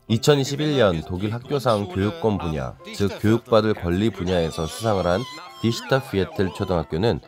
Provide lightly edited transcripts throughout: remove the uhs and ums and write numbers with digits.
2021년 독일 학교상 교육권 분야, 즉 교육받을 권리 분야에서 수상을 한 디시터피에텔 초등학교는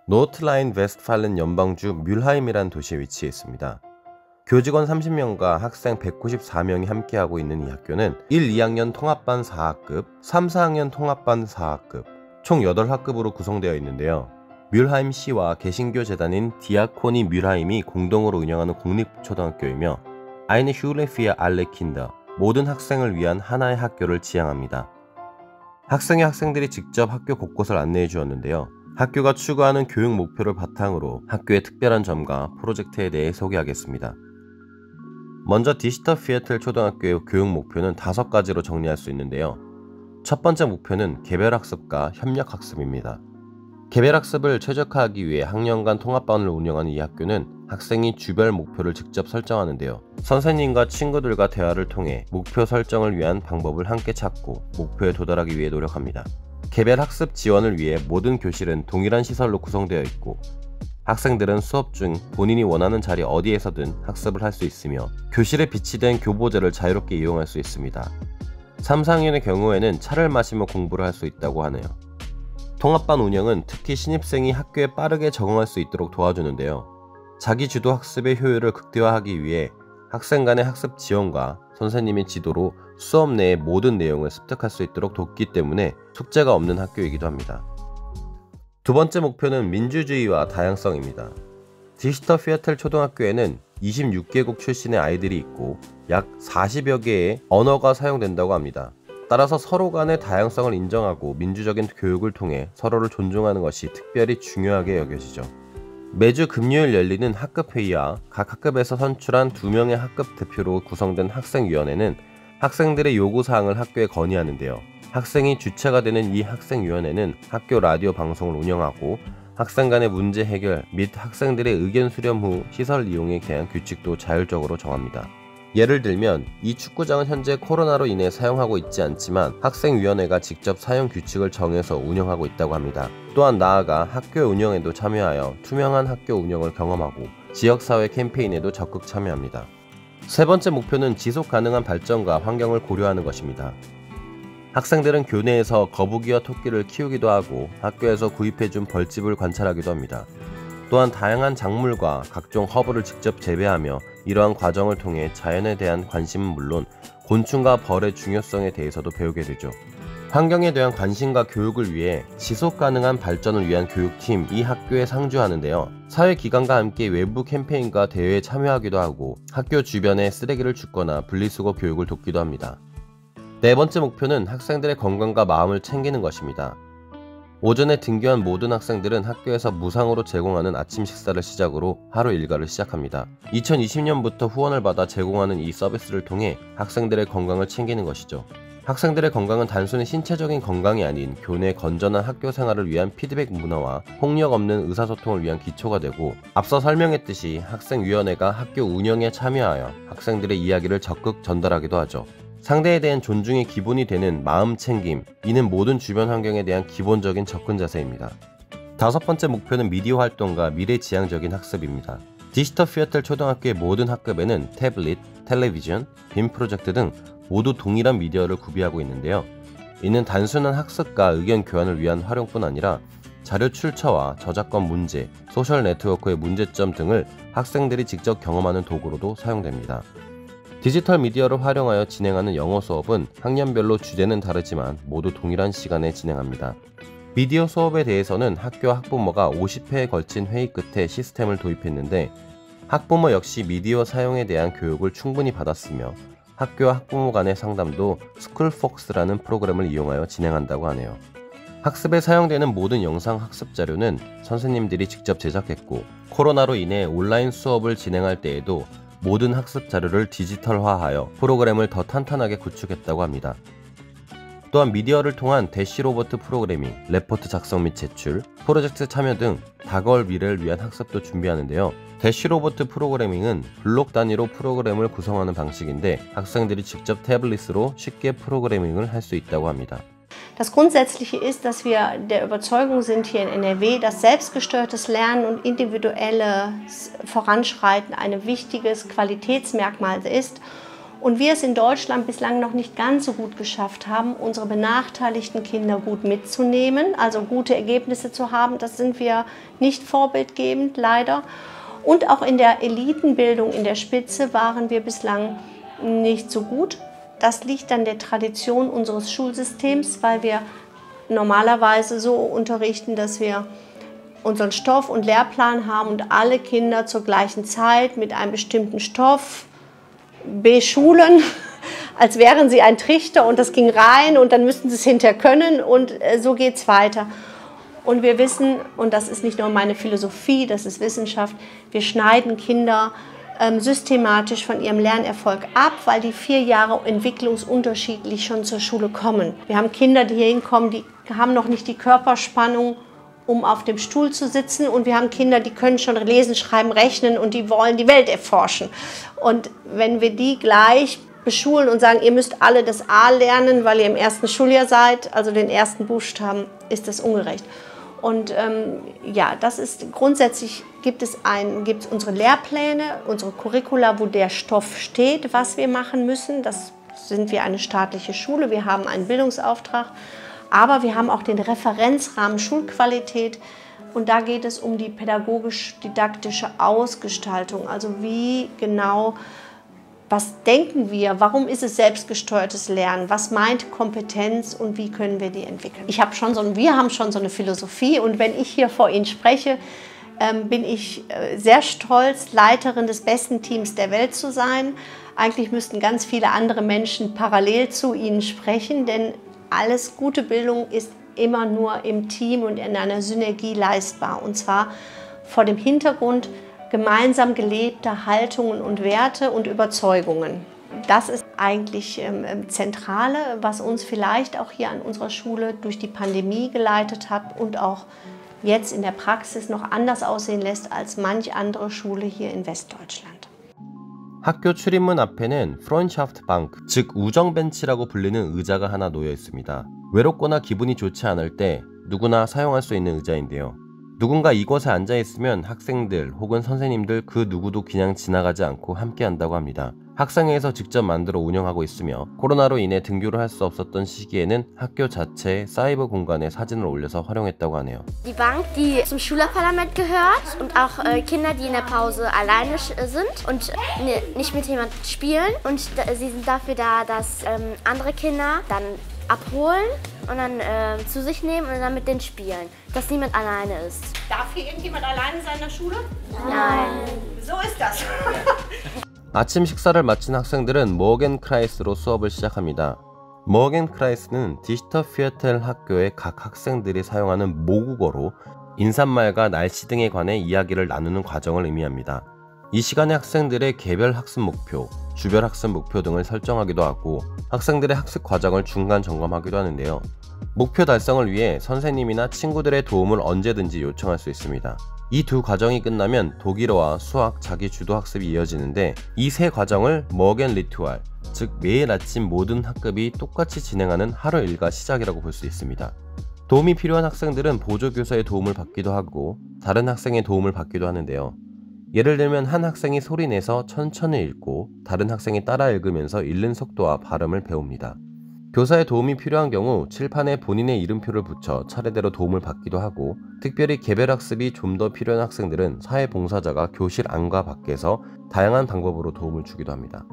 노트라인-웨스트팔렌 연방주 뮬하임이라는 도시에 위치해 있습니다. 교직원 30명과 학생 194명이 함께하고 있는 이 학교는 1, 2학년 통합반 4학급, 3, 4학년 통합반 4학급, 총 8학급으로 구성되어 있는데요. 뮬하임 시와 개신교 재단인 디아코니 뮬하임이 공동으로 운영하는 공립초등학교이며 아이네 슐레 피어 알레 킨더, 모든 학생을 위한 하나의 학교를 지향합니다. 학생들이 직접 학교 곳곳을 안내해 주었는데요. 학교가 추구하는 교육 목표를 바탕으로 학교의 특별한 점과 프로젝트에 대해 소개하겠습니다. 먼저 디시터피에텔 초등학교의 교육 목표는 5가지로 정리할 수 있는데요. 첫 번째 목표는 개별학습과 협력학습입니다. 개별학습을 최적화하기 위해 학년간 통합반을 운영하는 이 학교는 학생이 주별 목표를 직접 설정하는데요. 선생님과 친구들과 대화를 통해 목표 설정을 위한 방법을 함께 찾고 목표에 도달하기 위해 노력합니다. 개별학습 지원을 위해 모든 교실은 동일한 시설로 구성되어 있고 학생들은 수업 중 본인이 원하는 자리 어디에서든 학습을 할 수 있으며 교실에 비치된 교보제를 자유롭게 이용할 수 있습니다. 3, 4학년의 경우에는 차를 마시며 공부를 할 수 있다고 하네요. 통합반 운영은 특히 신입생이 학교에 빠르게 적응할 수 있도록 도와주는데요. 자기주도 학습의 효율을 극대화하기 위해 학생 간의 학습 지원과 선생님의 지도로 수업 내의 모든 내용을 습득할 수 있도록 돕기 때문에 숙제가 없는 학교이기도 합니다. 두 번째 목표는 민주주의와 다양성입니다. 디시터피에텔 초등학교에는 26개국 출신의 아이들이 있고 약 40여 개의 언어가 사용된다고 합니다. 따라서 서로 간의 다양성을 인정하고 민주적인 교육을 통해 서로를 존중하는 것이 특별히 중요하게 여겨지죠. 매주 금요일 열리는 학급회의와 각 학급에서 선출한 2명의 학급 대표로 구성된 학생위원회는 학생들의 요구사항을 학교에 건의하는데요. 학생이 주체가 되는 이 학생위원회는 학교 라디오 방송을 운영하고 학생 간의 문제 해결 및 학생들의 의견 수렴 후 시설 이용에 대한 규칙도 자율적으로 정합니다. 예를 들면 이 축구장은 현재 코로나로 인해 사용하고 있지 않지만 학생위원회가 직접 사용 규칙을 정해서 운영하고 있다고 합니다. 또한 나아가 학교 운영에도 참여하여 투명한 학교 운영을 경험하고 지역사회 캠페인에도 적극 참여합니다. 세 번째 목표는 지속 가능한 발전과 환경을 고려하는 것입니다. 학생들은 교내에서 거북이와 토끼를 키우기도 하고 학교에서 구입해준 벌집을 관찰하기도 합니다. 또한 다양한 작물과 각종 허브를 직접 재배하며 이러한 과정을 통해 자연에 대한 관심은 물론 곤충과 벌의 중요성에 대해서도 배우게 되죠. 환경에 대한 관심과 교육을 위해 지속 가능한 발전을 위한 교육팀 이 학교에 상주하는데요. 사회기관과 함께 외부 캠페인과 대회에 참여하기도 하고 학교 주변에 쓰레기를 줍거나 분리수거 교육을 돕기도 합니다. 네 번째 목표는 학생들의 건강과 마음을 챙기는 것입니다. 오전에 등교한 모든 학생들은 학교에서 무상으로 제공하는 아침 식사를 시작으로 하루 일과를 시작합니다. 2020년부터 후원을 받아 제공하는 이 서비스를 통해 학생들의 건강을 챙기는 것이죠. 학생들의 건강은 단순히 신체적인 건강이 아닌 교내 건전한 학교 생활을 위한 피드백 문화와 폭력 없는 의사소통을 위한 기초가 되고 앞서 설명했듯이 학생위원회가 학교 운영에 참여하여 학생들의 이야기를 적극 전달하기도 하죠. 상대에 대한 존중의 기본이 되는 마음 챙김, 이는 모든 주변 환경에 대한 기본적인 접근 자세입니다. 다섯 번째 목표는 미디어 활동과 미래지향적인 학습입니다. 디시터피에텔 초등학교의 모든 학급에는 태블릿, 텔레비전, 빔 프로젝트 등 모두 동일한 미디어를 구비하고 있는데요. 이는 단순한 학습과 의견 교환을 위한 활용뿐 아니라 자료 출처와 저작권 문제, 소셜 네트워크의 문제점 등을 학생들이 직접 경험하는 도구로도 사용됩니다. 디지털 미디어를 활용하여 진행하는 영어 수업은 학년별로 주제는 다르지만 모두 동일한 시간에 진행합니다. 미디어 수업에 대해서는 학교와 학부모가 50회에 걸친 회의 끝에 시스템을 도입했는데 학부모 역시 미디어 사용에 대한 교육을 충분히 받았으며 학교와 학부모 간의 상담도 스쿨폭스라는 프로그램을 이용하여 진행한다고 하네요. 학습에 사용되는 모든 영상 학습 자료는 선생님들이 직접 제작했고 코로나로 인해 온라인 수업을 진행할 때에도 모든 학습 자료를 디지털화하여 프로그램을 더 탄탄하게 구축했다고 합니다. 또한 미디어를 통한 대시로버트 프로그래밍, 레포트 작성 및 제출, 프로젝트 참여 등 다가올 미래를 위한 학습도 준비하는데요. 대시로버트 프로그래밍은 블록 단위로 프로그램을 구성하는 방식인데 학생들이 직접 태블릿으로 쉽게 프로그래밍을 할 수 있다고 합니다. Das Grundsätzliche ist, dass wir der Überzeugung sind hier in NRW, dass selbstgesteuertes Lernen und individuelles Voranschreiten ein wichtiges Qualitätsmerkmal ist Und wir es in Deutschland bislang noch nicht ganz so gut geschafft haben, unsere benachteiligten Kinder gut mitzunehmen, also gute Ergebnisse zu haben. Das sind wir nicht vorbildgebend, leider. Und auch in der Elitenbildung in der Spitze waren wir bislang nicht so gut. Das liegt an der Tradition unseres Schulsystems, weil wir normalerweise so unterrichten, dass wir unseren Stoff und Lehrplan haben und alle Kinder zur gleichen Zeit mit einem bestimmten Stoff beschulen, als wären sie ein Trichter und das ging rein und dann müssten sie es hinterher können und so geht es weiter. Und wir wissen, und das ist nicht nur meine Philosophie, das ist Wissenschaft, wir schneiden Kinder systematisch von ihrem Lernerfolg ab, weil die 4 Jahre entwicklungsunterschiedlich schon zur Schule kommen. Wir haben Kinder, die hier hinkommen, die haben noch nicht die Körperspannung, um auf dem Stuhl zu sitzen, und wir haben Kinder, die können schon lesen, schreiben, rechnen und die wollen die Welt erforschen. Und wenn wir die gleich beschulen und sagen, ihr müsst alle das A lernen, weil ihr im 1. Schuljahr seid, also den ersten Buchstaben, ist das ungerecht. Und ja, das ist grundsätzlich, gibt es unsere Lehrpläne, unsere Curricula, wo der Stoff steht, was wir machen müssen. Das sind wir eine staatliche Schule, wir haben einen Bildungsauftrag, aber wir haben auch den Referenzrahmen Schulqualität. Und da geht es um die pädagogisch-didaktische Ausgestaltung, also wie genau, was denken wir, warum ist es selbstgesteuertes Lernen, was meint Kompetenz und wie können wir die entwickeln. Wir haben schon so eine Philosophie, und wenn ich hier vor Ihnen spreche, bin ich sehr stolz, Leiterin des besten Teams der Welt zu sein. Eigentlich müssten ganz viele andere Menschen parallel zu Ihnen sprechen, denn alles gute Bildung ist immer nur im Team und in einer Synergie leistbar, und zwar vor dem Hintergrund gemeinsam gelebter Haltungen und Werte und Überzeugungen. Das ist eigentlich Zentrale, was uns vielleicht auch hier an unserer Schule durch die Pandemie geleitet hat und auch jetzt in der Praxis noch anders aussehen lässt als manch andere Schule hier in Westdeutschland. 학교 출입문 앞에는 프론샤프트방크, 즉 우정벤치라고 불리는 의자가 하나 놓여 있습니다. 외롭거나 기분이 좋지 않을 때 누구나 사용할 수 있는 의자인데요. 누군가 이곳에 앉아있으면 학생들 혹은 선생님들 그 누구도 그냥 지나가지 않고 함께 한다고 합니다. 학생회에서 직접 만들어 운영하고 있으며 코로나로 인해 등교를 할 수 없었던 시기에는 학교 자체의 사이버 공간에 사진을 올려서 활용했다고 하네요. Die Bank, die zum Schülerparlament gehört, und auch Kinder, die in der Pause alleine sind und nicht mit jemandem spielen. Und sie sind dafür da, dass andere Kinder dann abholen und dann zu sich nehmen und dann mit denen spielen, dass niemand alleine ist. Darf hier irgendjemand alleine sein in der Schule? Nein. So ist das. 아침 식사를 마친 학생들은 모겐크라이스로 수업을 시작합니다. 모겐크라이스는 디지터 피에텔 학교의 각 학생들이 사용하는 모국어로 인사말과 날씨 등에 관해 이야기를 나누는 과정을 의미합니다. 이 시간에 학생들의 개별 학습 목표, 주별 학습 목표 등을 설정하기도 하고 학생들의 학습 과정을 중간 점검하기도 하는데요. 목표 달성을 위해 선생님이나 친구들의 도움을 언제든지 요청할 수 있습니다. 이 두 과정이 끝나면 독일어와 수학, 자기 주도 학습이 이어지는데 이 세 과정을 머겐 리투알, 즉 매일 아침 모든 학급이 똑같이 진행하는 하루 일과 시작이라고 볼 수 있습니다. 도움이 필요한 학생들은 보조교사의 도움을 받기도 하고 다른 학생의 도움을 받기도 하는데요. 예를 들면 한 학생이 소리내서 천천히 읽고 다른 학생이 따라 읽으면서 읽는 속도와 발음을 배웁니다. 교사의 도움이 필요한 경우 칠판에 본인의 이름표를 붙여 차례대로 도움을 받기도 하고 특별히 개별 학습이 좀 더 필요한 학생들은 사회봉사자가 교실 안과 밖에서 다양한 방법으로 도움을 주기도 합니다.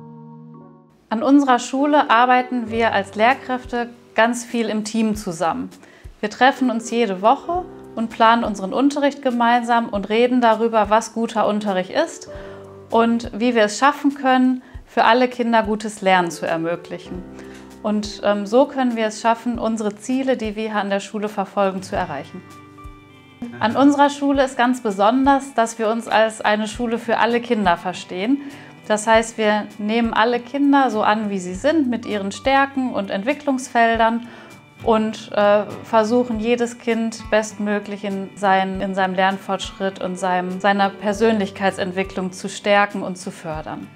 An unserer Schule arbeiten wir als Lehrkräfte ganz viel im Team zusammen. Wir treffen uns jede Woche und planen unseren Unterricht gemeinsam und reden darüber, was guter Unterricht ist und wie wir es schaffen können, für alle Kinder gutes Lernen zu ermöglichen. Und so können wir es schaffen, unsere Ziele, die wir hier an der Schule verfolgen, zu erreichen. An unserer Schule ist ganz besonders, dass wir uns als eine Schule für alle Kinder verstehen. Das heißt, wir nehmen alle Kinder so an, wie sie sind, mit ihren Stärken und Entwicklungsfeldern und versuchen, jedes Kind bestmöglich in seinem Lernfortschritt und seiner Persönlichkeitsentwicklung zu stärken und zu fördern.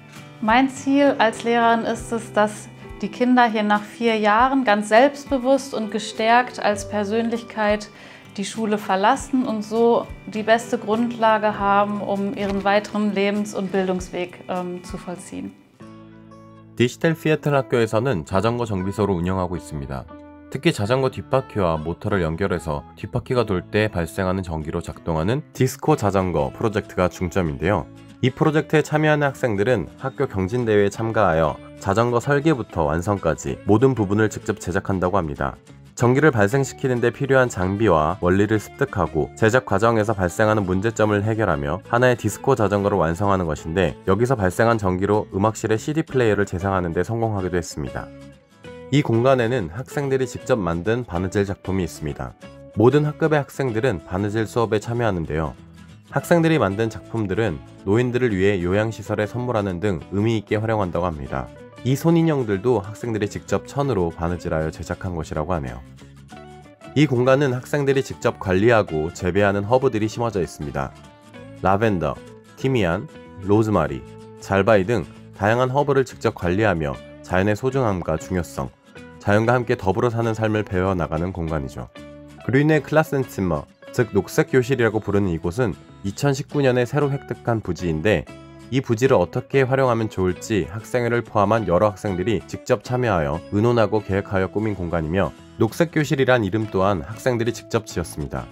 Mein Ziel als Lehrerin ist es, dass die Kinder hier nach 4 Jahren ganz selbstbewusst und gestärkt als Persönlichkeit die Schule verlassen und so die beste Grundlage haben, um ihren weiteren Lebens- und Bildungsweg zu vollziehen. 디지털 피에틀 학교에서는 자전거 정비소를 운영하고 있습니다. 특히 자전거 뒷바퀴와 모터를 연결해서 뒷바퀴가 돌 때 발생하는 전기로 작동하는 디스코 자전거 프로젝트가 중점인데요. 이 프로젝트에 참여하는 학생들은 학교 경진대회에 참가하여 자전거 설계부터 완성까지 모든 부분을 직접 제작한다고 합니다. 전기를 발생시키는 데 필요한 장비와 원리를 습득하고 제작 과정에서 발생하는 문제점을 해결하며 하나의 디스코 자전거를 완성하는 것인데, 여기서 발생한 전기로 음악실의 CD 플레이어를 재생하는 데 성공하기도 했습니다. 이 공간에는 학생들이 직접 만든 바느질 작품이 있습니다. 모든 학급의 학생들은 바느질 수업에 참여하는데요. 학생들이 만든 작품들은 노인들을 위해 요양시설에 선물하는 등 의미 있게 활용한다고 합니다. 이 손인형들도 학생들이 직접 천으로 바느질하여 제작한 것이라고 하네요. 이 공간은 학생들이 직접 관리하고 재배하는 허브들이 심어져 있습니다. 라벤더, 티미안, 로즈마리, 잘바이 등 다양한 허브를 직접 관리하며 자연의 소중함과 중요성, 자연과 함께 더불어 사는 삶을 배워나가는 공간이죠. 그린의 클라센츠머, 즉 녹색 교실이라고 부르는 이곳은 2019년에 새로 획득한 부지인데, 이 부지를 어떻게 활용하면 좋을지 학생회를 포함한 여러 학생들이 직접 참여하여 의논하고 계획하여 꾸민 공간이며, 녹색 교실이란 이름 또한 학생들이 직접 지었습니다.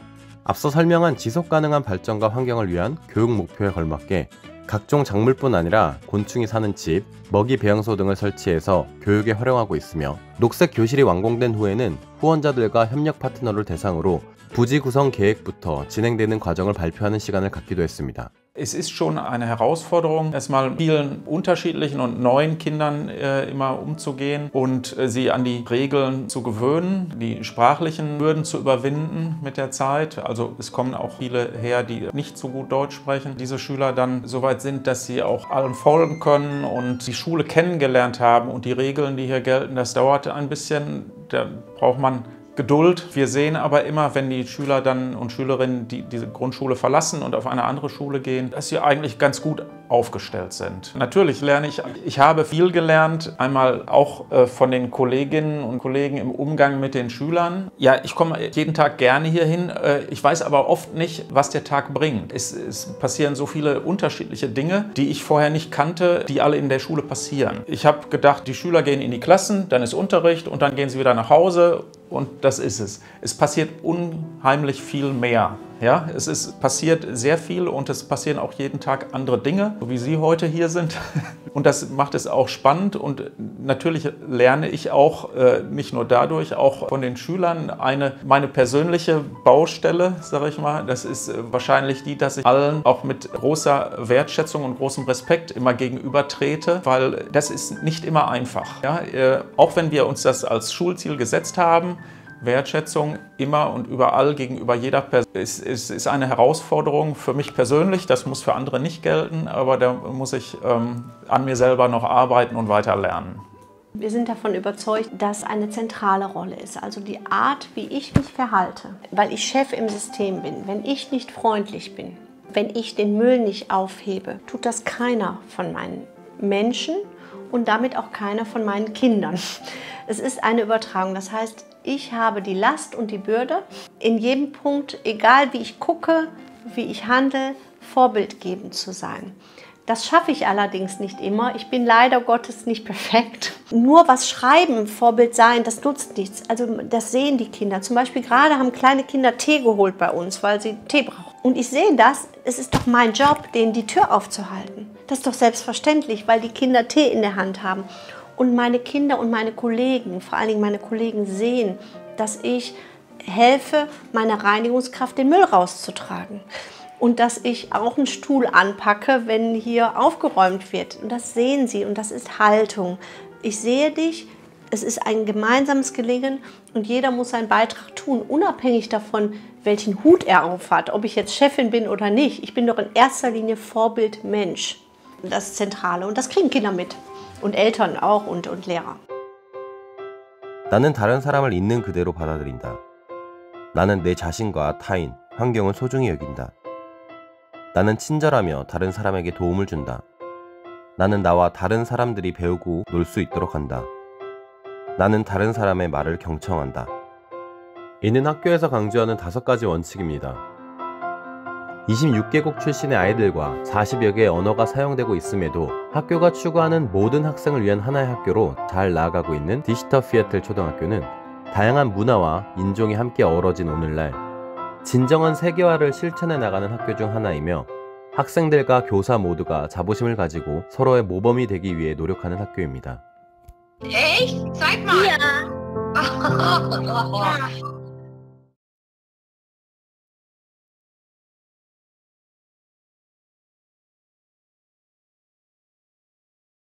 앞서 설명한 지속가능한 발전과 환경을 위한 교육 목표에 걸맞게 각종 작물뿐 아니라 곤충이 사는 집, 먹이 배양소 등을 설치해서 교육에 활용하고 있으며, 녹색 교실이 완공된 후에는 후원자들과 협력 파트너를 대상으로 부지 구성 계획부터 진행되는 과정을 발표하는 시간을 갖기도 했습니다. Es ist schon eine Herausforderung, erstmal vielen unterschiedlichen und neuen Kindern immer umzugehen und sie an die Regeln zu gewöhnen, die sprachlichen Hürden zu überwinden mit der Zeit. Also es kommen auch viele her, die nicht so gut Deutsch sprechen. Diese Schüler dann so weit sind, dass sie auch allen folgen können und die Schule kennengelernt haben und die Regeln, die hier gelten, das dauert ein bisschen, da braucht man Geduld. Wir sehen aber immer, wenn die Schüler dann und Schülerinnen diese Grundschule verlassen und auf eine andere Schule gehen, dass sie eigentlich ganz gut aufgestellt sind. Natürlich lerne ich habe viel gelernt, einmal auch von den Kolleginnen und Kollegen im Umgang mit den Schülern. Ja, ich komme jeden Tag gerne hier hin, ich weiß aber oft nicht, was der Tag bringt. Es passieren so viele unterschiedliche Dinge, die ich vorher nicht kannte, die alle in der Schule passieren. Ich habe gedacht, die Schüler gehen in die Klassen, dann ist Unterricht und dann gehen sie wieder nach Hause. Und das ist es. Es passiert unheimlich viel mehr. Ja, passiert sehr viel und es passieren auch jeden Tag andere Dinge, so wie Sie heute hier sind. Und das macht es auch spannend und natürlich lerne ich auch nicht nur dadurch, auch von den Schülern meine persönliche Baustelle, sage ich mal, das ist wahrscheinlich die, dass ich allen auch mit großer Wertschätzung und großem Respekt immer gegenüber trete, weil das ist nicht immer einfach. Ja, auch wenn wir uns das als Schulziel gesetzt haben, Wertschätzung immer und überall gegenüber jeder Person ist eine Herausforderung für mich persönlich, das muss für andere nicht gelten, aber da muss ich an mir selber noch arbeiten und weiter lernen. Wir sind davon überzeugt, dass eine zentrale Rolle ist, also die Art, wie ich mich verhalte, weil ich Chef im System bin. Wenn ich nicht freundlich bin, wenn ich den Müll nicht aufhebe, tut das keiner von meinen Menschen und damit auch keiner von meinen Kindern. Es ist eine Übertragung, das heißt, ich habe die Last und die Bürde, in jedem Punkt, egal wie ich gucke, wie ich handle, vorbildgebend zu sein. Das schaffe ich allerdings nicht immer. Ich bin leider Gottes nicht perfekt. Nur was schreiben, Vorbild sein, das nutzt nichts. Also das sehen die Kinder. Zum Beispiel gerade haben kleine Kinder Tee geholt bei uns, weil sie Tee brauchen. Und ich sehe das, es ist doch mein Job, denen die Tür aufzuhalten. Das ist doch selbstverständlich, weil die Kinder Tee in der Hand haben. Und meine Kinder und meine Kollegen, vor allen Dingen meine Kollegen, sehen, dass ich helfe, meine Reinigungskraft den Müll rauszutragen. Und dass ich auch einen Stuhl anpacke, wenn hier aufgeräumt wird. Und das sehen sie und das ist Haltung. Ich sehe dich, es ist ein gemeinsames Gelingen und jeder muss seinen Beitrag tun, unabhängig davon, welchen Hut er aufhat, ob ich jetzt Chefin bin oder nicht. Ich bin doch in erster Linie Vorbild Mensch. Das ist Zentrale und das kriegen Kinder mit. Und Eltern auch und Lehrer. 나는 다른 사람을 있는 그대로 받아들인다. 나는 내 자신과 타인, 환경을 소중히 여긴다. 나는 친절하며 다른 사람에게 도움을 준다. 나는 나와 다른 사람들이 배우고 놀 수 있도록 한다. 나는 다른 사람의 말을 경청한다. 이는 학교에서 강조하는 5가지 원칙입니다. 26개국 출신의 아이들과 40여 개의 언어가 사용되고 있음에도 학교가 추구하는 모든 학생을 위한 하나의 학교로 잘 나아가고 있는 디시터 피에틀 초등학교는 다양한 문화와 인종이 함께 어우러진 오늘날 진정한 세계화를 실천해 나가는 학교 중 하나이며 학생들과 교사 모두가 자부심을 가지고 서로의 모범이 되기 위해 노력하는 학교입니다. Hey, zeig mal. Ja.